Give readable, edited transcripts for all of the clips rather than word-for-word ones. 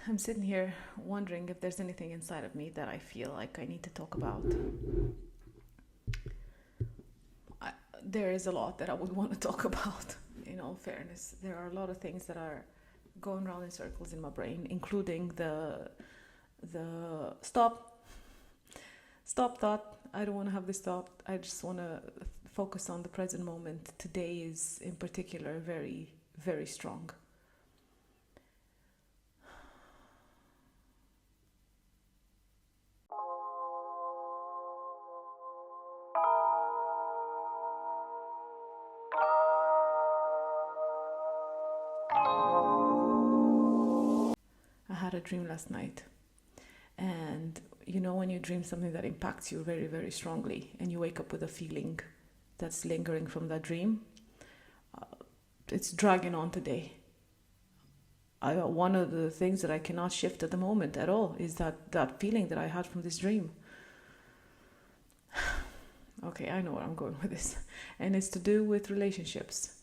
I'm sitting here wondering if there's anything inside of me that I feel like I need to talk about. I, there is a lot that I would want to talk about, in all fairness. There are a lot of things that are going around in circles in my brain, including the stop thought. I don't want to have this thought. I just want to focus on the present moment. Today is, in particular, very, very strong. I had a dream last night, and you know when you dream something that impacts you very, very strongly, and you wake up with a feeling that's lingering from that dream, uh, it's dragging on today. One of the things that I cannot shift at the moment at all is that feeling that I had from this dream. Okay, I know where I'm going with this, and it's to do with relationships.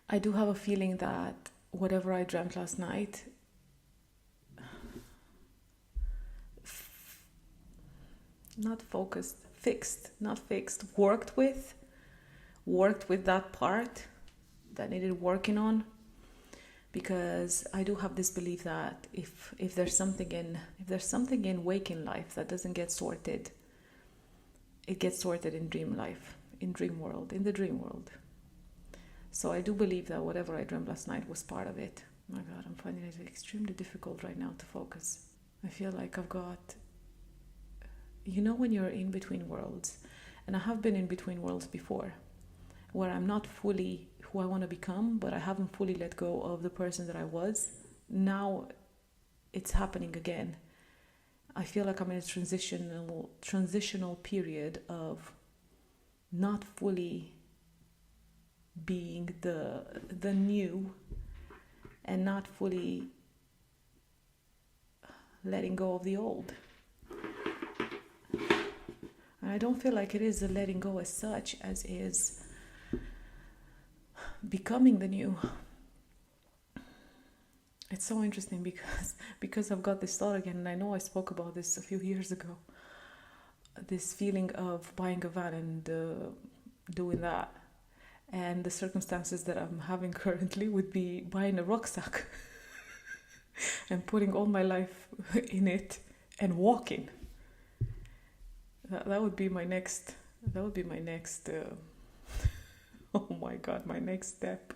I do have a feeling that whatever I dreamt last night, not focused, fixed, not fixed, worked with that part that needed working on, because I do have this belief that if there's something in waking life that doesn't get sorted, it gets sorted in dream life, in the dream world. So I do believe that whatever I dreamt last night was part of it. My God, I'm finding it extremely difficult right now to focus. I feel like I've got, when you're in between worlds, and I have been in between worlds before, where I'm not fully who I want to become, but I haven't fully let go of the person that I was. Now it's happening again. I feel like I'm in a transitional period of not fully being the new, and not fully letting go of the old. And I don't feel like it is a letting go as such as is becoming the new. It's so interesting because I've got this thought again, and I know I spoke about this a few years ago. This feeling of buying a van and doing that. And the circumstances that I'm having currently would be buying a rucksack and putting all my life in it and walking. That would be my next. Oh my God, my next step.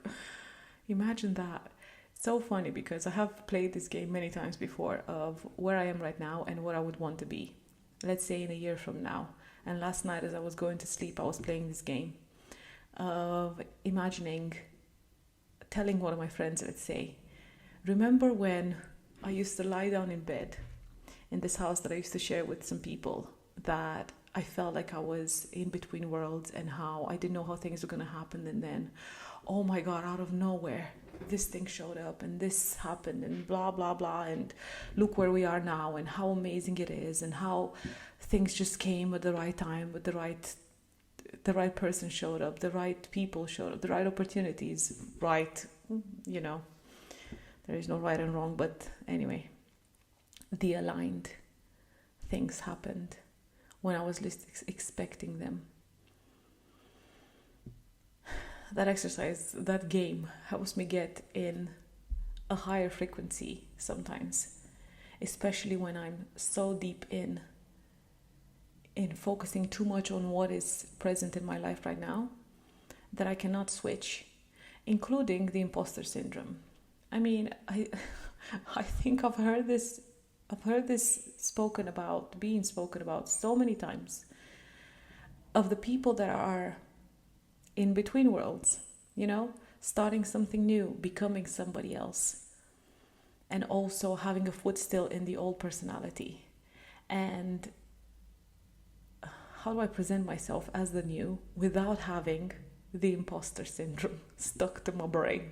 Imagine that. It's so funny because I have played this game many times before of where I am right now and what I would want to be. Let's say in a year from now. And last night as I was going to sleep, I was playing this game of telling one of my friends, let's say, remember when I used to lie down in bed in this house that I used to share with some people, that I felt like I was in between worlds and how I didn't know how things were going to happen, and then, oh my God, out of nowhere, this thing showed up and this happened and blah, blah, blah, and look where we are now and how amazing it is and how things just came at the right time with the right person showed up, the right people showed up, the right opportunities, right, there is no right and wrong, but anyway, the aligned things happened when I was least expecting them. That exercise, that game, helps me get in a higher frequency sometimes, especially when I'm so deep in focusing too much on what is present in my life right now that I cannot switch, including the imposter syndrome. I mean, I think I've heard this being spoken about so many times, of the people that are in between worlds, starting something new, becoming somebody else, and also having a foot still in the old personality. And how do I present myself as the new without having the imposter syndrome stuck to my brain,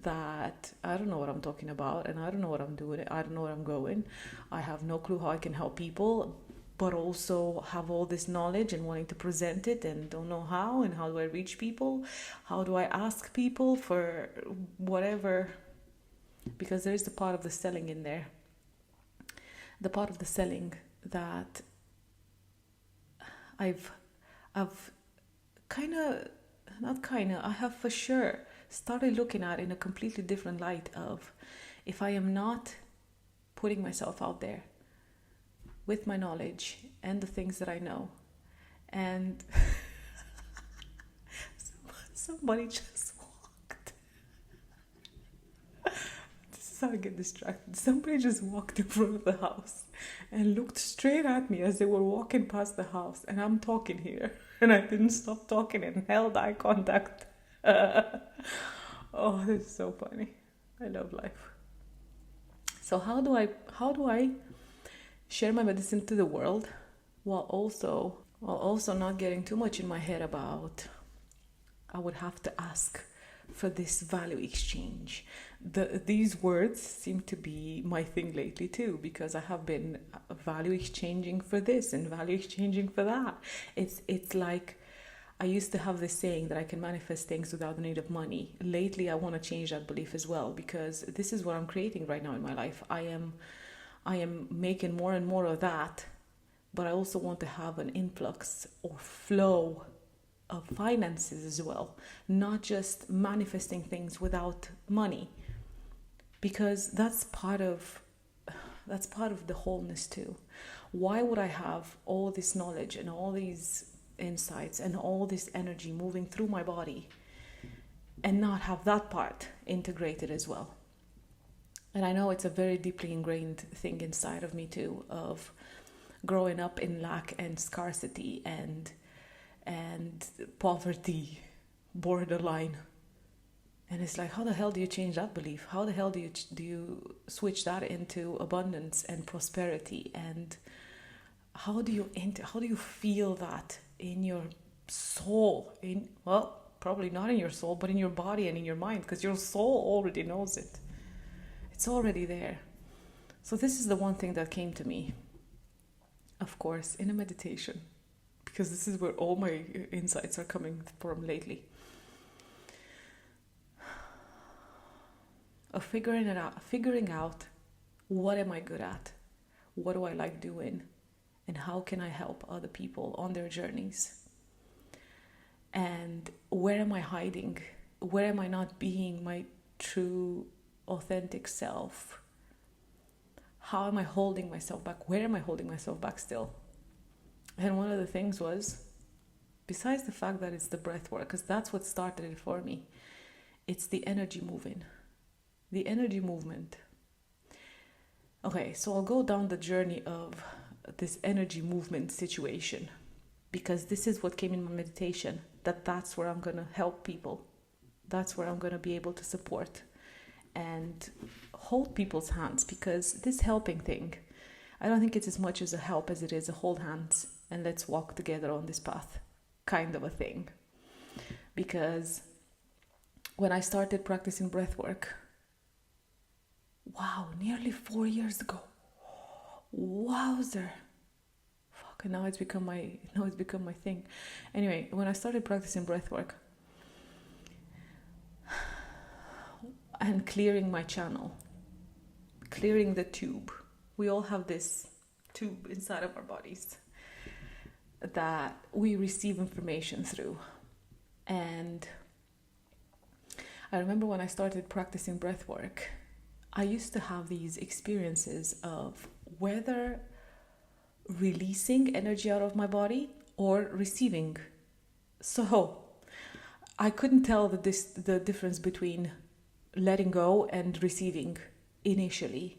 that I don't know what I'm talking about and I don't know what I'm doing, I don't know where I'm going, I have no clue how I can help people, but also have all this knowledge and wanting to present it and don't know how, and how do I reach people, how do I ask people for whatever because there is the part of the selling in there. The part of the selling that I've I have for sure started looking at in a completely different light of, if I am not putting myself out there with my knowledge and the things that I know, and somebody just walked. This is how I get distracted. Somebody just walked in front of the house and looked straight at me as they were walking past the house, and I'm talking here, and I didn't stop talking and held eye contact. Oh, this is so funny. I love life. So how do I share my medicine to the world while also not getting too much in my head about, I would have to ask for this value exchange. These words seem to be my thing lately too, because I have been value exchanging for this and value exchanging for that. It's like, I used to have this saying that I can manifest things without the need of money. Lately, I want to change that belief as well, because this is what I'm creating right now in my life. I am making more and more of that, but I also want to have an influx or flow of finances as well, not just manifesting things without money, because that's part of the wholeness too. Why would I have all this knowledge and all these insights and all this energy moving through my body and not have that part integrated as well? And I know it's a very deeply ingrained thing inside of me too, of growing up in lack and scarcity and poverty borderline. And it's like, how the hell do you change that belief? How the hell do you switch that into abundance and prosperity? And how do you feel that in your soul? Probably not in your soul, but in your body and in your mind, because your soul already knows it. It's already there. So this is the one thing that came to me, of course, in a meditation, because this is where all my insights are coming from lately. Of figuring out what am I good at, what do I like doing, and how can I help other people on their journeys, and where am I hiding, where am I not being my true authentic self, how am I holding myself back, where am I holding myself back still. And one of the things was, besides the fact that it's the breath work, because that's what started it for me, it's the energy moving. The energy movement. Okay, so I'll go down the journey of this energy movement situation, because this is what came in my meditation, that's where I'm going to help people. That's where I'm going to be able to support and hold people's hands, because this helping thing, I don't think it's as much as a help as it is a hold hands and let's walk together on this path kind of a thing. Because when I started practicing breathwork, wow, nearly 4 years ago. Wowzer. Fuck, and now it's become my thing. Anyway, when I started practicing breathwork and clearing my channel, clearing the tube. We all have this tube inside of our bodies that we receive information through. And I remember when I started practicing breathwork, I used to have these experiences of whether releasing energy out of my body or receiving. So I couldn't tell the difference between letting go and receiving initially.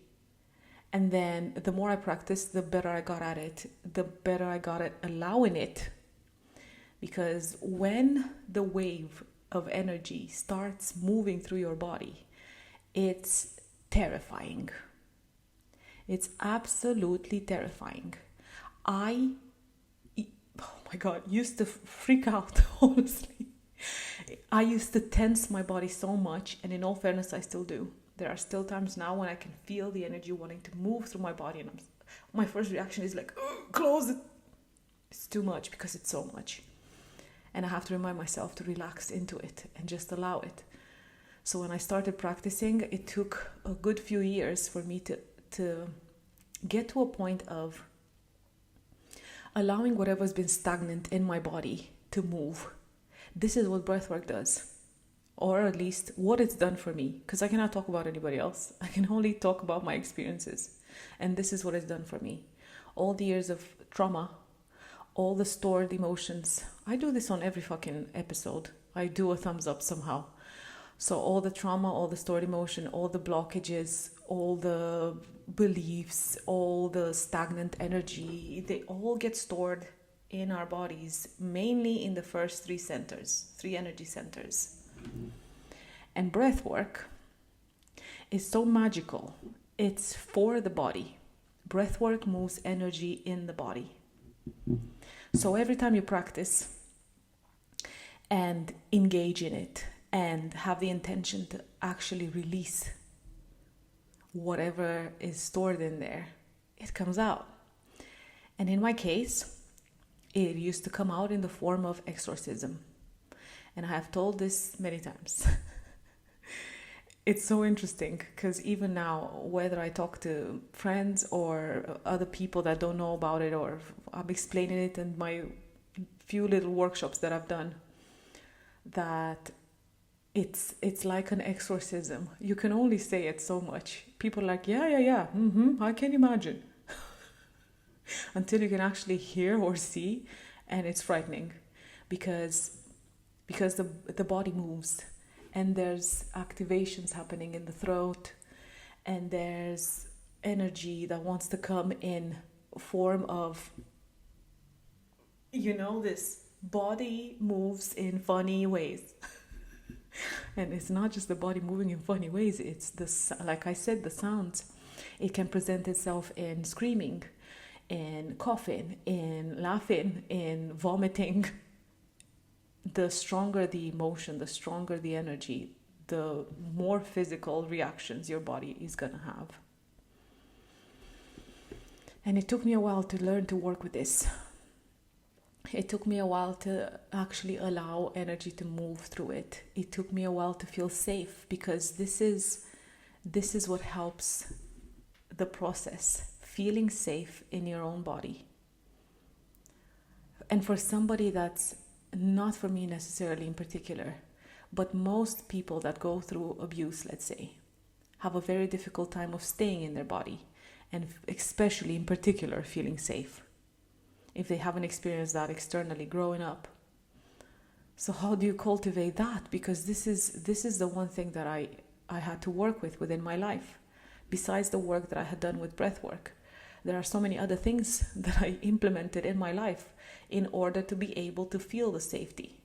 And then the more I practiced, the better I got at it, the better I got at allowing it. Because when the wave of energy starts moving through your body, it's terrifying. It's absolutely terrifying. Oh my God, used to freak out, honestly. I used to tense my body so much, and in all fairness, I still do. There are still times now when I can feel the energy wanting to move through my body, and my first reaction is like, close it. It's too much because it's so much. And I have to remind myself to relax into it and just allow it. So when I started practicing, it took a good few years for me to get to a point of allowing whatever's been stagnant in my body to move. This is what breathwork does, or at least what it's done for me, because I cannot talk about anybody else. I can only talk about my experiences. And this is what it's done for me. All the years of trauma, all the stored emotions. I do this on every fucking episode. I do a thumbs up somehow. So all the trauma, all the stored emotion, all the blockages, all the beliefs, all the stagnant energy, they all get stored in our bodies, mainly in the first three energy centers. And breath work is so magical. It's for the body. Breath work moves energy in the body. So every time you practice and engage in it and have the intention to actually release whatever is stored in there, it comes out. And in my case, it used to come out in the form of exorcism. And I have told this many times. It's so interesting because even now, whether I talk to friends or other people that don't know about it, or I'm explaining it in my few little workshops that I've done, that it's like an exorcism. You can only say it so much. People are like, yeah, I can imagine. Until you can actually hear or see, and it's frightening because the body moves. And there's activations happening in the throat, and there's energy that wants to come in form of, this body moves in funny ways. And it's not just the body moving in funny ways, it's like I said, the sounds. It can present itself in screaming, in coughing, in laughing, in vomiting. The stronger the emotion, the stronger the energy, the more physical reactions your body is going to have. And it took me a while to learn to work with this. It took me a while to actually allow energy to move through it. It took me a while to feel safe, because this is what helps the process, feeling safe in your own body. And for somebody that's not for me necessarily in particular, but most people that go through abuse, let's say, have a very difficult time of staying in their body, and especially in particular feeling safe, if they haven't experienced that externally growing up. So how do you cultivate that? Because this is the one thing that I had to work with within my life. Besides the work that I had done with breathwork, there are so many other things that I implemented in my life in order to be able to feel the safety.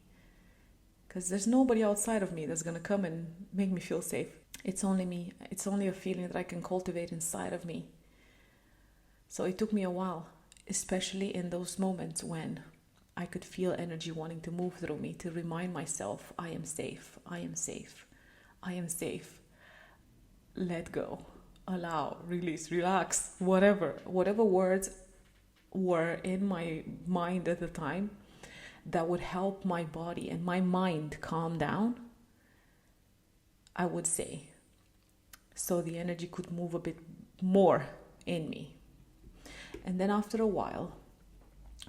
Because there's nobody outside of me that's going to come and make me feel safe. It's only me. It's only a feeling that I can cultivate inside of me. So it took me a while, especially in those moments when I could feel energy wanting to move through me, to remind myself, I am safe, I am safe, I am safe. Let go, allow, release, relax, whatever words were in my mind at the time that would help my body and my mind calm down, I would say, so the energy could move a bit more in me. And then after a while,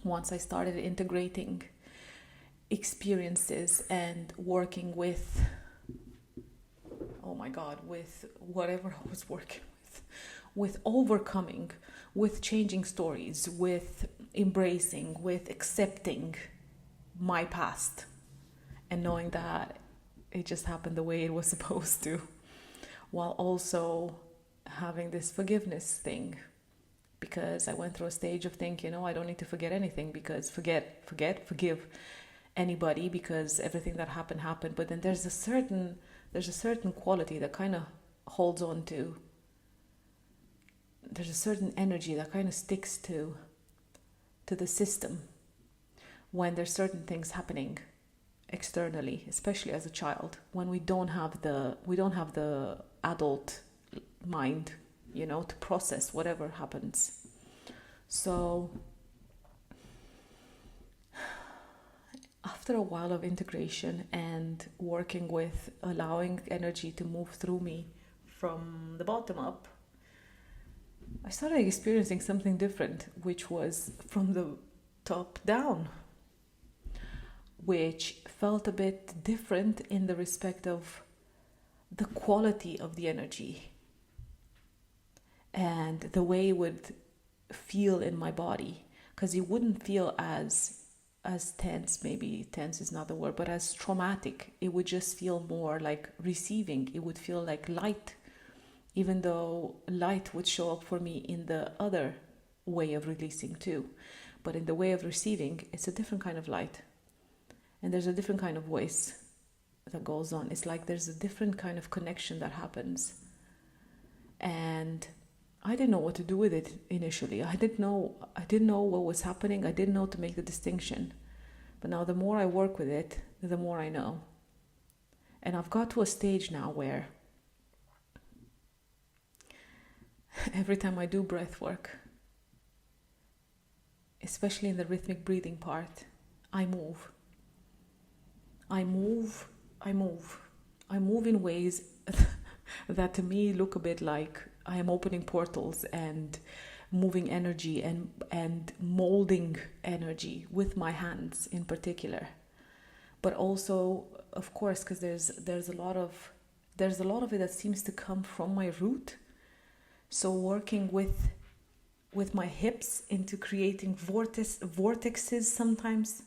once I started integrating experiences and working with, with whatever I was working with overcoming, with changing stories, with embracing, with accepting my past, and knowing that it just happened the way it was supposed to, while also having this forgiveness thing, because I went through a stage of thinking, I don't need to forget anything, because forgive anybody, because everything that happened. But then there's a certain quality that kind of holds on to. There's a certain energy that kind of sticks to the system when there's certain things happening externally, especially as a child, when we don't have the adult mind, to process whatever happens. So after a while of integration and working with allowing energy to move through me from the bottom up, I started experiencing something different, which was from the top down, which felt a bit different in the respect of the quality of the energy and the way it would feel in my body, because it wouldn't feel as tense, maybe tense is not the word, but as traumatic. It would just feel more like receiving. It would feel like light, even though light would show up for me in the other way of releasing too. But in the way of receiving, it's a different kind of light. And there's a different kind of voice that goes on. It's like there's a different kind of connection that happens. And I didn't know what to do with it initially. I didn't know what was happening. I didn't know to make the distinction. But now the more I work with it, the more I know. And I've got to a stage now where every time I do breath work, especially in the rhythmic breathing part, I move. I move in ways that to me look a bit like I am opening portals and moving energy and molding energy with my hands in particular. But also, of course, because there's a lot of it that seems to come from my root. So working with my hips into creating vortexes sometimes.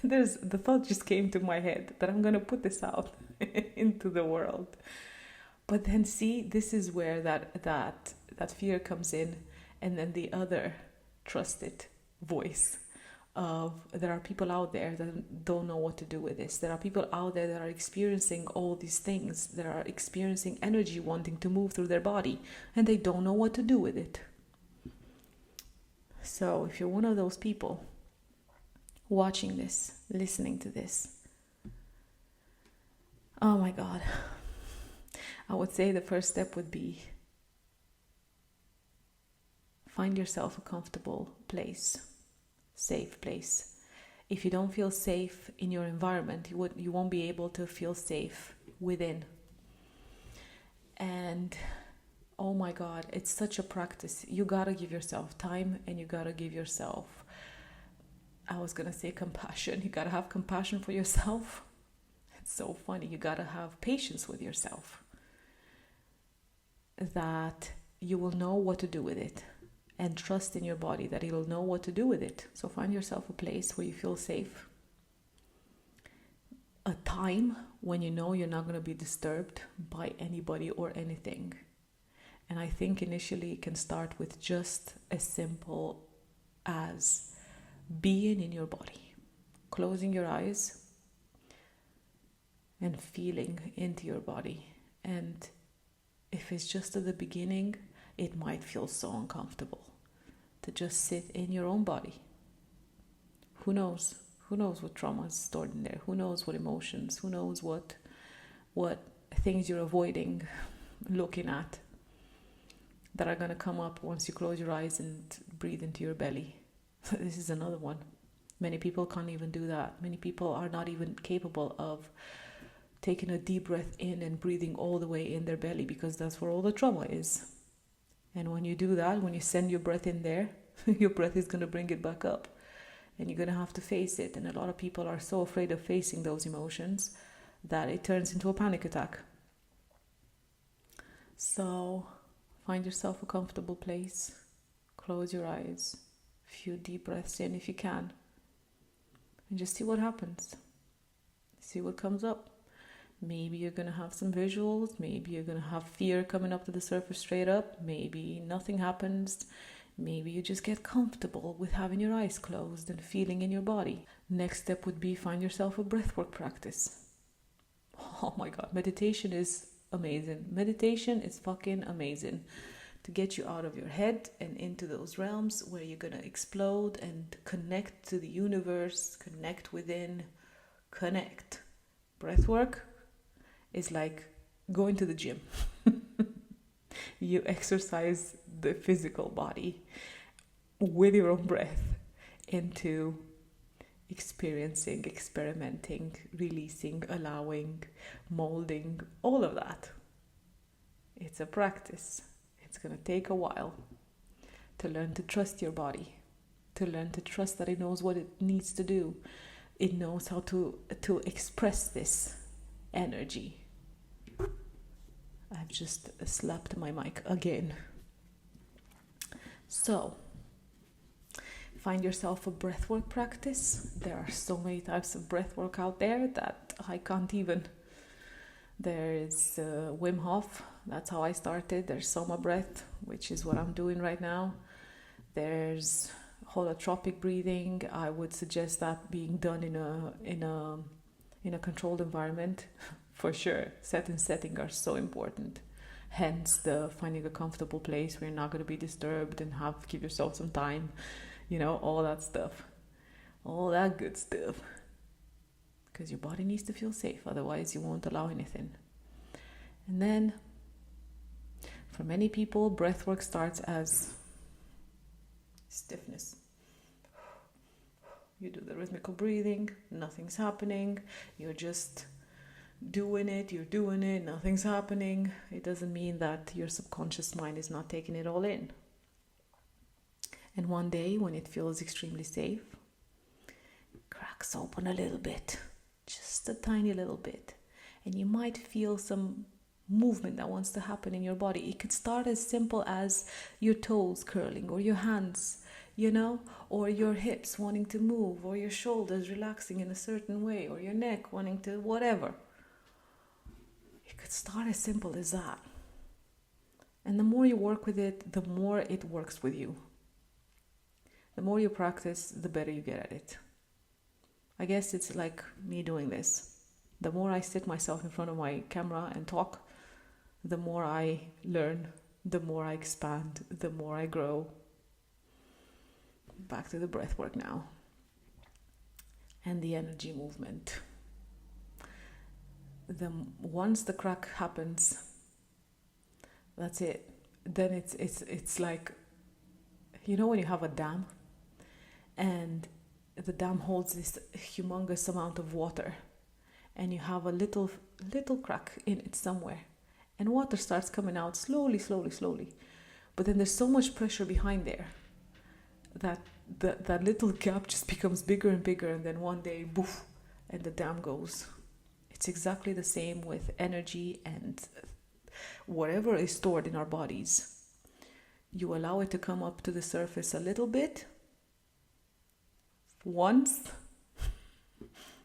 The thought just came to my head that I'm going to put this out into the world. But then see, this is where that fear comes in, and then the other trusted voice of there are people out there that don't know what to do with this. There are people out there that are experiencing all these things, that are experiencing energy wanting to move through their body, and they don't know what to do with it. So if you're one of those people watching this, listening to this, oh my God, I would say the first step would be find yourself a comfortable place, safe place. If you don't feel safe in your environment, you won't be able to feel safe within. And oh my God, it's such a practice. You gotta give yourself time, and you gotta give yourself, I was gonna say compassion. You gotta have compassion for yourself. It's so funny. You gotta have patience with yourself, that you will know what to do with it, and trust in your body that it'll know what to do with it. So find yourself a place where you feel safe, a time when you know you're not going to be disturbed by anybody or anything. And I think initially it can start with just as simple as being in your body, closing your eyes and feeling into your body. And if it's just at the beginning, it might feel so uncomfortable to just sit in your own body. Who knows? Who knows what trauma is stored in there? Who knows what emotions? Who knows what things you're avoiding looking at that are going to come up once you close your eyes and breathe into your belly? This is another one. Many people can't even do that. Many people are not even capable of taking a deep breath in and breathing all the way in their belly, because that's where all the trauma is. And when you do that, when you send your breath in there, your breath is going to bring it back up, and you're going to have to face it. And a lot of people are so afraid of facing those emotions that it turns into a panic attack. So find yourself a comfortable place, close your eyes, a few deep breaths in if you can, and just see what happens. See what comes up. Maybe you're going to have some visuals. Maybe you're going to have fear coming up to the surface straight up. Maybe nothing happens. Maybe you just get comfortable with having your eyes closed and feeling in your body. Next step would be find yourself a breathwork practice. Oh my God, meditation is amazing. Meditation is fucking amazing to get you out of your head and into those realms where you're going to explode and connect to the universe, connect within, connect. Breathwork is like going to the gym. You exercise the physical body with your own breath. into experiencing, experimenting, releasing, allowing, molding, all of that. It's a practice. It's going to take a while to learn to trust your body, to learn to trust that it knows what it needs to do. It knows how to express this energy. I've just slapped my mic again. So, find yourself a breathwork practice. There are so many types of breathwork out there that I can't even. There is Wim Hof, that's how I started. There's Soma breath, which is what I'm doing right now. There's holotropic breathing. I would suggest that being done in a controlled environment. For sure, set and setting are so important. Hence, the finding a comfortable place where you're not going to be disturbed and give yourself some time. All that stuff. All that good stuff. Because your body needs to feel safe. Otherwise, you won't allow anything. And then, for many people, breathwork starts as stiffness. You do the rhythmical breathing. Nothing's happening. You're just doing it, nothing's happening. It doesn't mean that your subconscious mind is not taking it all in. And one day, when it feels extremely safe, it cracks open a little bit, just a tiny little bit. And you might feel some movement that wants to happen in your body. It could start as simple as your toes curling, or your hands, or your hips wanting to move, or your shoulders relaxing in a certain way, or your neck wanting to whatever. It could start as simple as that. And the more you work with it, the more it works with you. The more you practice, the better you get at it. I guess it's like me doing this. The more I sit myself in front of my camera and talk, the more I learn, the more I expand, the more I grow. Back to the breath work now. And the energy movement. Once the crack happens, that's it. Then it's like, when you have a dam and the dam holds this humongous amount of water and you have a little crack in it somewhere and water starts coming out slowly, but then there's so much pressure behind there that that little gap just becomes bigger and bigger, and then one day, boof, and the dam goes. It's exactly the same with energy and whatever is stored in our bodies. You allow it to come up to the surface a little bit. Once.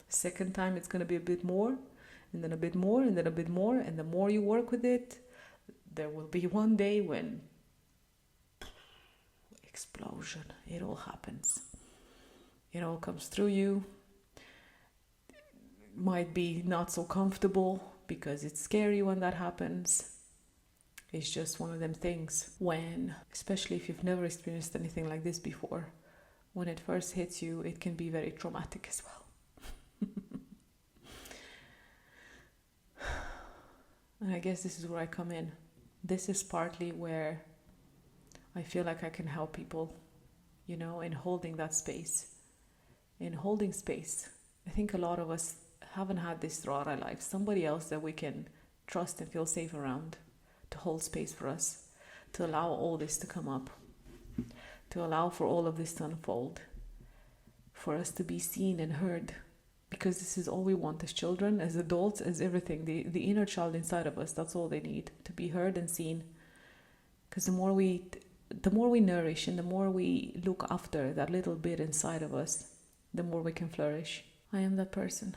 Second time it's going to be a bit more, and then a bit more, and then a bit more. And the more you work with it, there will be one day when explosion. It all happens. It all comes through you. Might be not so comfortable because it's scary when that happens. It's just one of them things when, especially if you've never experienced anything like this before, when it first hits you, it can be very traumatic as well. And I guess this is where I come in. This is partly where I feel like I can help people, in holding that space. In holding space. I think a lot of us haven't had this throughout our lives. Somebody else that we can trust and feel safe around to hold space for us, to allow all this to come up, to allow for all of this to unfold, for us to be seen and heard, because this is all we want as children, as adults, as everything. The inner child inside of us, that's all they need, to be heard and seen. Because the more we nourish and the more we look after that little bit inside of us, the more we can flourish. I am that person.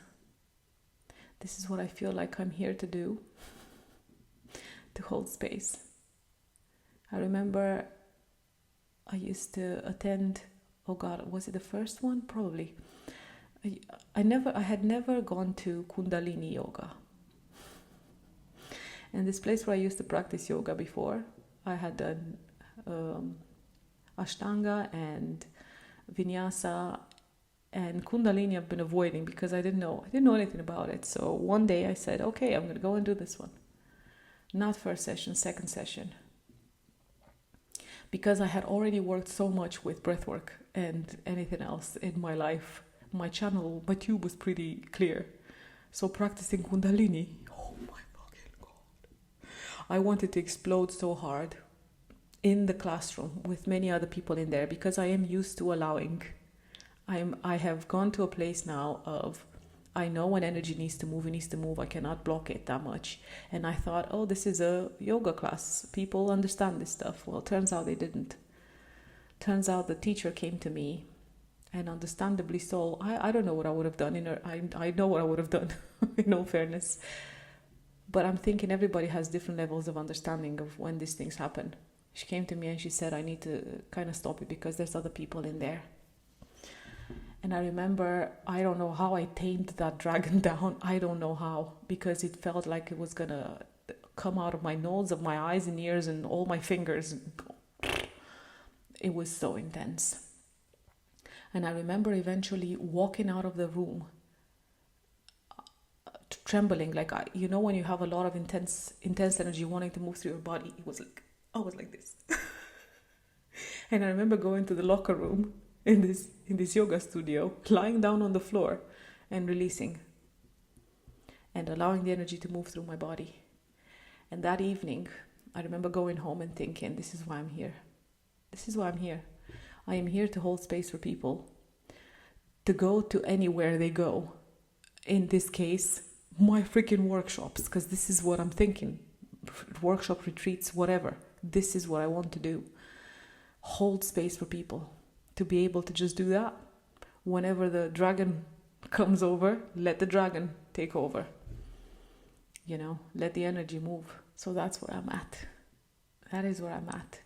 This is what I feel like I'm here to do, to hold space. I remember I used to attend, was it the first one? Probably. I had never gone to Kundalini yoga. And this place where I used to practice yoga before, I had done Ashtanga and Vinyasa, and Kundalini I've been avoiding because I didn't know anything about it. So one day I said, okay, I'm going to go and do this one. Not first session, second session. Because I had already worked so much with breathwork and anything else in my life. My channel, my tube was pretty clear. So practicing Kundalini, oh my fucking God. I wanted to explode so hard in the classroom with many other people in there, because I am used to allowing. I have gone to a place now of, I know when energy needs to move, it needs to move. I cannot block it that much. And I thought, oh, this is a yoga class. People understand this stuff. Well, turns out they didn't. Turns out the teacher came to me, and understandably so. I don't know what I would have done. I know what I would have done, in all fairness. But I'm thinking everybody has different levels of understanding of when these things happen. She came to me and she said, I need to kind of stop it because there's other people in there. And I remember, I don't know how I tamed that dragon down. I don't know how, because it felt like it was going to come out of my nose, of my eyes and ears and all my fingers. It was so intense. And I remember eventually walking out of the room, trembling, like, when you have a lot of intense energy wanting to move through your body, it was like, I was like this. And I remember going to the locker room in this yoga studio, lying down on the floor and releasing and allowing the energy to move through my body. And that evening, I remember going home and thinking, this is why I'm here. This is why I'm here. I am here to hold space for people, to go to anywhere they go. In this case, my freaking workshops, because this is what I'm thinking. Workshop, retreats, whatever. This is what I want to do. Hold space for people. To be able to just do that. Whenever the dragon comes over, let the dragon take over. Let the energy move. So that's where I'm at. That is where I'm at.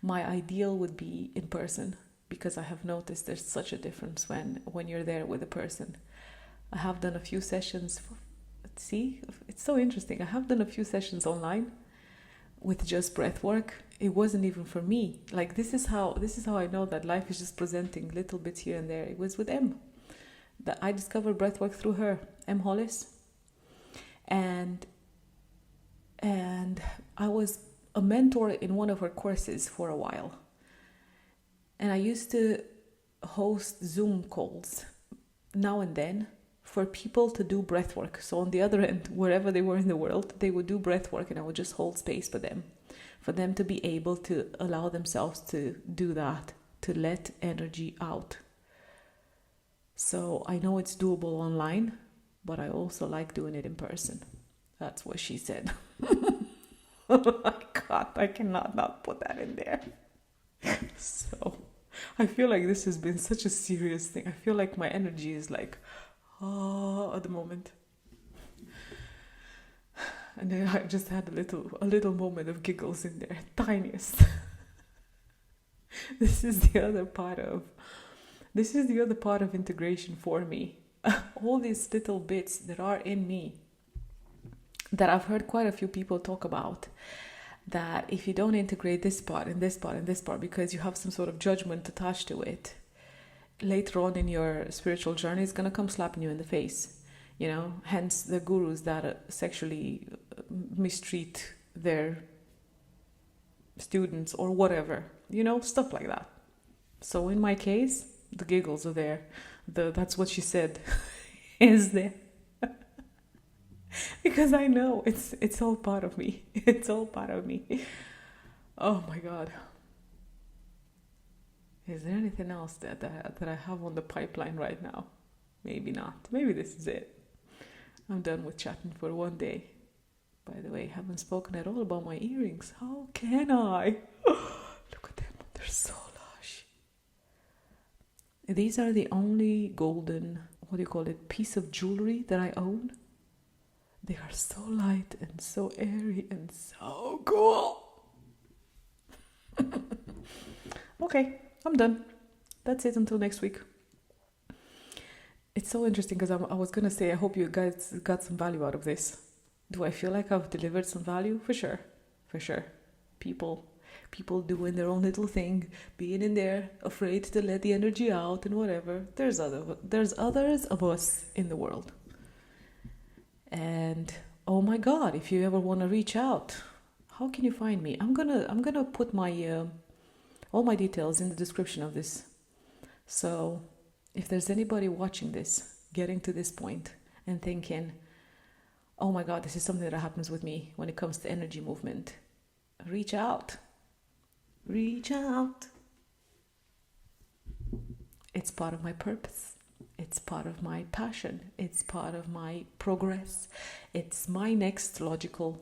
My ideal would be in person, because I have noticed there's such a difference when you're there with a person. I have done a few sessions. See, it's so interesting. I have done a few sessions online with just breath work. It wasn't even for me. Like, this is how I know that life is just presenting little bits here and there. It was with Em that I discovered breath work through her, Em Hollis, and I was a mentor in one of her courses for a while. And I used to host Zoom calls now and then for people to do breath work. So on the other end, wherever they were in the world, they would do breath work, and I would just hold space for them to be able to allow themselves to do that, to let energy out. So I know it's doable online, but I also like doing it in person. That's what she said. I cannot not put that in there. So I feel like this has been such a serious thing. I feel like my energy is like, at the moment. And then I just had a little moment of giggles in there, tiniest. This is the other part of integration for me. All these little bits that are in me, that I've heard quite a few people talk about, that if you don't integrate this part and this part and this part because you have some sort of judgment attached to it, later on in your spiritual journey, it's going to come slapping you in the face. Hence the gurus that sexually mistreat their students or whatever, stuff like that. So in my case, the giggles are there. That's what she said is there. Because I know it's all part of me. It's all part of me. Oh my God. Is there anything else that I have on the pipeline right now? Maybe not. Maybe this is it. I'm done with chatting for one day. By the way, I haven't spoken at all about my earrings. How can I? Look at them. They're so lush. These are the only golden, piece of jewelry that I own. They are so light and so airy and so cool. Okay, I'm done. That's it until next week. It's so interesting because I was going to say, I hope you guys got some value out of this. Do I feel like I've delivered some value? For sure. People doing their own little thing, being in there, afraid to let the energy out and whatever. There's others of us in the world. And oh my God, if you ever want to reach out, how can you find me? I'm gonna put my all my details in the description of this So if there's anybody watching this, getting to this point and thinking, oh my God, this is something that happens with me when it comes to energy movement, reach out. Reach out. It's part of my purpose. It's part of my passion. It's part of my progress. It's my next logical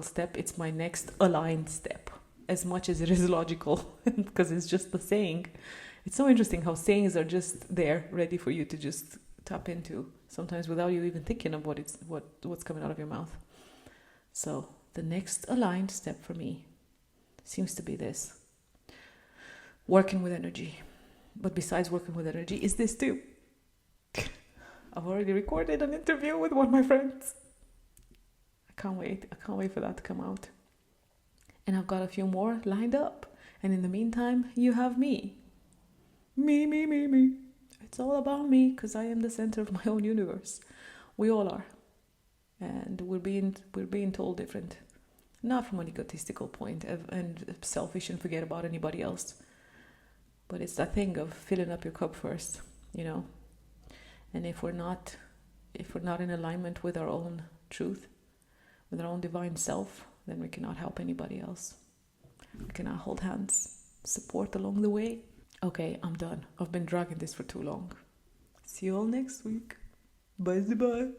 step. It's my next aligned step, as much as it is logical, because it's just the saying. It's so interesting how sayings are just there, ready for you to just tap into, sometimes without you even thinking of what's coming out of your mouth. So the next aligned step for me seems to be this: working with energy. But besides working with energy is this too. I've already recorded an interview with one of my friends. I can't wait for that to come out. And I've got a few more lined up. And in the meantime, you have me. Me. It's all about me, because I am the center of my own universe. We all are. And we're being told different. Not from an egotistical point and selfish and forget about anybody else. But it's that thing of filling up your cup first, you know. And if we're not in alignment with our own truth, with our own divine self, then we cannot help anybody else. We cannot hold hands, support along the way. Okay, I'm done. I've been dragging this for too long. See you all next week. Bye.